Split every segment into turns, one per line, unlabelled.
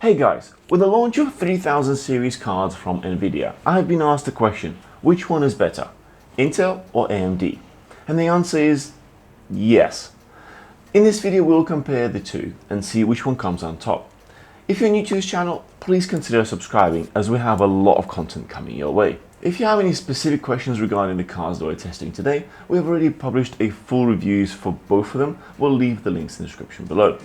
Hey guys, with the launch of 3000 series cards from NVIDIA, I have been asked the question, which one is better, Intel or AMD? And the answer is yes. In this video we'll compare the two and see which one comes on top. If you're new to this channel, please consider subscribing as we have a lot of content coming your way. If you have any specific questions regarding the cards that we're testing today, we have already published a full reviews for both of them. We'll leave the links in the description below.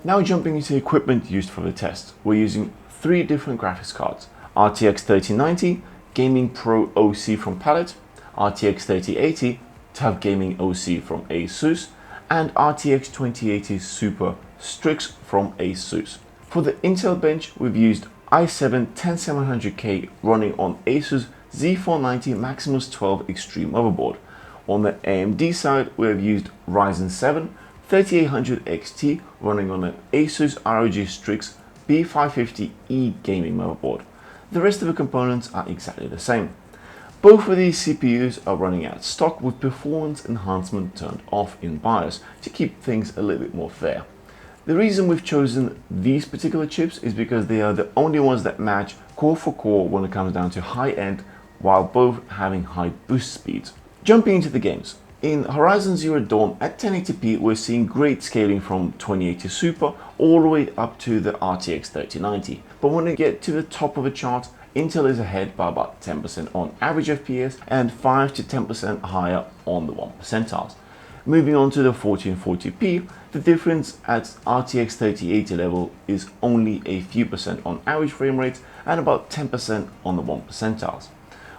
Now jumping into the equipment used for the test, we're using three different graphics cards: RTX 3090, Gaming Pro OC from Palette, RTX 3080, TUF Gaming OC from ASUS, and RTX 2080 Super Strix from ASUS. For the Intel bench, we've used i7-10700K running on ASUS Z490 Maximus XII Extreme Motherboard. On the AMD side, we have used Ryzen 7 3800 XT running on an ASUS ROG Strix B550E gaming motherboard. The rest of the components are exactly the same. Both of these CPUs are running at stock with performance enhancement turned off in BIOS to keep things a little bit more fair. The reason we've chosen these particular chips is because they are the only ones that match core for core when it comes down to high end, while both having high boost speeds. Jumping into the games. In Horizon Zero Dawn at 1080p, we're seeing great scaling from 2080 Super all the way up to the RTX 3090. But when we get to the top of the chart, Intel is ahead by about 10% on average FPS and 5 to 10% higher on the 1 percentiles. Moving on to the 1440p, the difference at RTX 3080 level is only a few percent on average frame rates and about 10% on the 1 percentiles.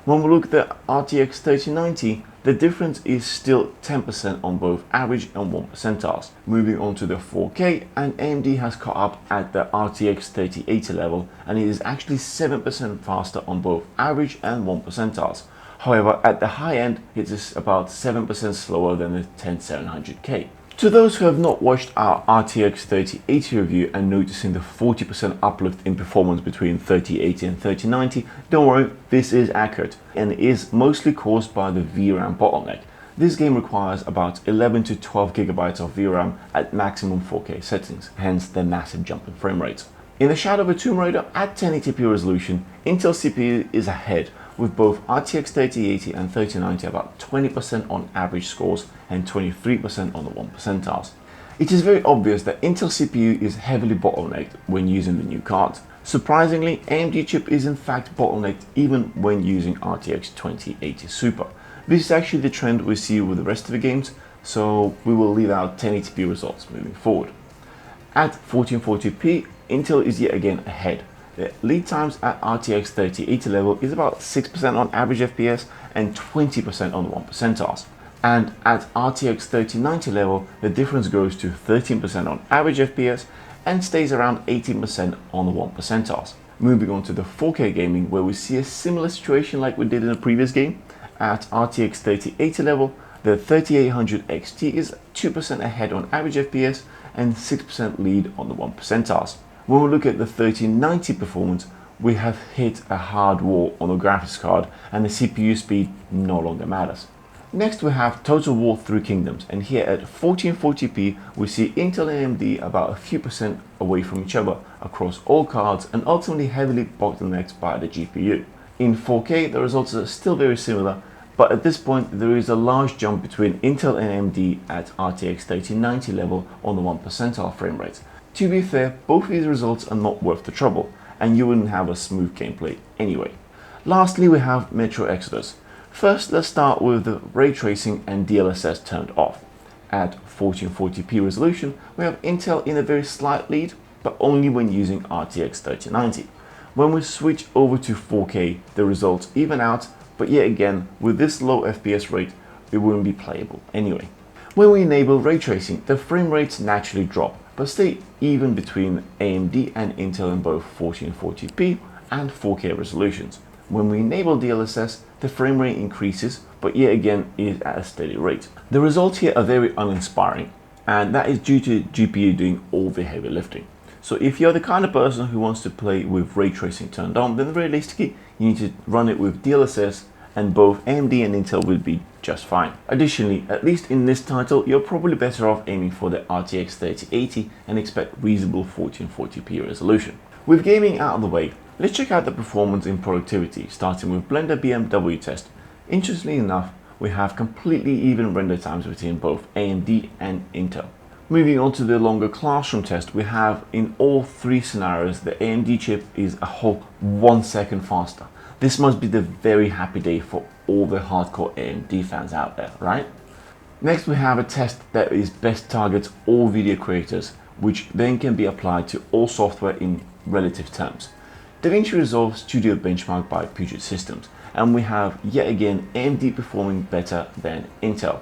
When we look at the RTX 3090, the difference is still 10% on both average and 1 percentiles. Moving on to the 4K, and AMD has caught up at the RTX 3080 level, and it is actually 7% faster on both average and 1 percentiles. However, at the high end, it is about 7% slower than the 10700K. To those who have not watched our RTX 3080 review and noticing the 40% uplift in performance between 3080 and 3090, don't worry, this is accurate and is mostly caused by the VRAM bottleneck. This game requires about 11 to 12 gigabytes of VRAM at maximum 4K settings, hence the massive jump in frame rates. In the Shadow of a Tomb Raider at 1080p resolution, Intel CPU is ahead, with both RTX 3080 and 3090 about 20% on average scores and 23% on the 1 percentiles. It is very obvious that Intel CPU is heavily bottlenecked when using the new cards. Surprisingly, AMD chip is in fact bottlenecked even when using RTX 2080 Super. This is actually the trend we see with the rest of the games, so we will leave out 1080p results moving forward. At 1440p, Intel is yet again ahead. The lead times at RTX 3080 level is about 6% on average FPS and 20% on the 1 percentiles. And at RTX 3090 level, the difference goes to 13% on average FPS and stays around 18% on the 1 percentiles. Moving on to the 4K gaming, where we see a similar situation like we did in the previous game. At RTX 3080 level, the 3800 XT is 2% ahead on average FPS and 6% lead on the 1 percentiles. When we look at the 3090 performance, we have hit a hard wall on the graphics card and the CPU speed no longer matters. Next we have Total War 3 Kingdoms, and here at 1440p we see Intel and AMD about a few percent away from each other across all cards and ultimately heavily bottlenecked by the GPU. In 4K the results are still very similar, but at this point there is a large jump between Intel and AMD at RTX 3090 level on the 1 percentile frame rate. To be fair, both of these results are not worth the trouble, and you wouldn't have a smooth gameplay anyway. Lastly, we have Metro Exodus. First, let's start with the ray tracing and DLSS turned off. At 1440p resolution, we have Intel in a very slight lead, but only when using RTX 3090. When we switch over to 4K, the results even out, but yet again, with this low FPS rate, it wouldn't be playable anyway. When we enable ray tracing, the frame rates naturally drop, but stay even between AMD and Intel in both 1440p and 4K resolutions. When we enable DLSS, the frame rate increases, but yet again is at a steady rate. The results here are very uninspiring, and that is due to GPU doing all the heavy lifting. So if you're the kind of person who wants to play with ray tracing turned on, then realistically you need to run it with DLSS and both AMD and Intel will be just fine. Additionally, at least in this title, you're probably better off aiming for the RTX 3080 and expect reasonable 1440p resolution. With gaming out of the way, let's check out the performance in productivity, starting with Blender BMW test. Interestingly enough, we have completely even render times between both AMD and Intel. Moving on to the longer classroom test, we have in all three scenarios the AMD chip is a whole 1 second faster. This must be the very happy day for all the hardcore AMD fans out there, right? Next we have a test that is best targets all video creators, which then can be applied to all software in relative terms. Davinci Resolve Studio benchmark by Puget Systems, and we have yet again AMD performing better than Intel.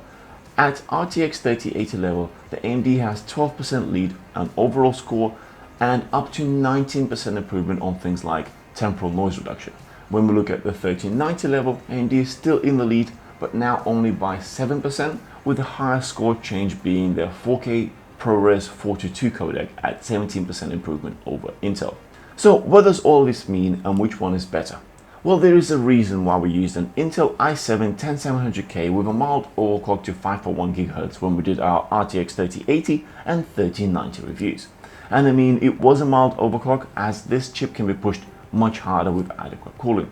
At RTX 3080 level, the AMD has 12% lead on overall score and up to 19% improvement on things like temporal noise reduction. When we look at the 3090 level, AMD is still in the lead, but now only by 7%, with the highest score change being their 4K ProRes 422 codec at 17% improvement over Intel. So what does all this mean and which one is better? Well, there is a reason why we used an Intel i7 10700K with a mild overclock to 5.1 GHz when we did our RTX 3080 and 3090 reviews. And I mean, it was a mild overclock as this chip can be pushed much harder with adequate cooling.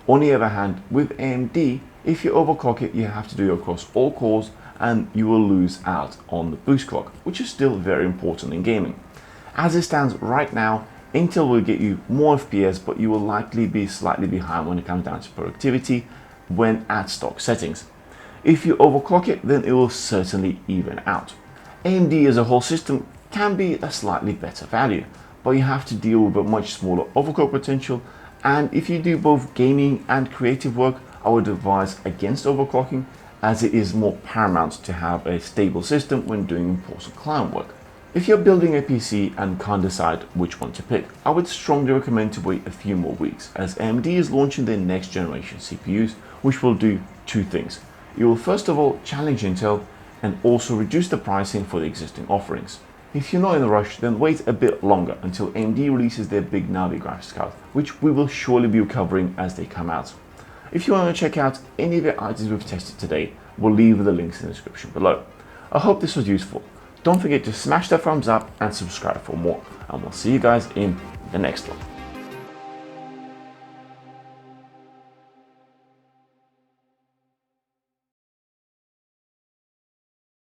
On the other hand, with AMD, if you overclock it, you have to do it across all cores and you will lose out on the boost clock, which is still very important in gaming. As it stands right now, Intel will get you more FPS, but you will likely be slightly behind when it comes down to productivity when at stock settings. If you overclock it, then it will certainly even out. AMD as a whole system can be a slightly better value, but you have to deal with a much smaller overclock potential, and if you do both gaming and creative work, I would advise against overclocking, as it is more paramount to have a stable system when doing important client work. If you're building a PC and can't decide which one to pick, I would strongly recommend to wait a few more weeks, as AMD is launching their next generation CPUs, which will do two things. It will first of all challenge Intel and also reduce the pricing for the existing offerings. If you're not in a rush, then wait a bit longer until AMD releases their big Navi graphics card, which we will surely be covering as they come out. If you want to check out any of the items we've tested today, we'll leave the links in the description below. I hope this was useful. Don't forget to smash that thumbs up and subscribe for more, and we'll see you guys in the next one.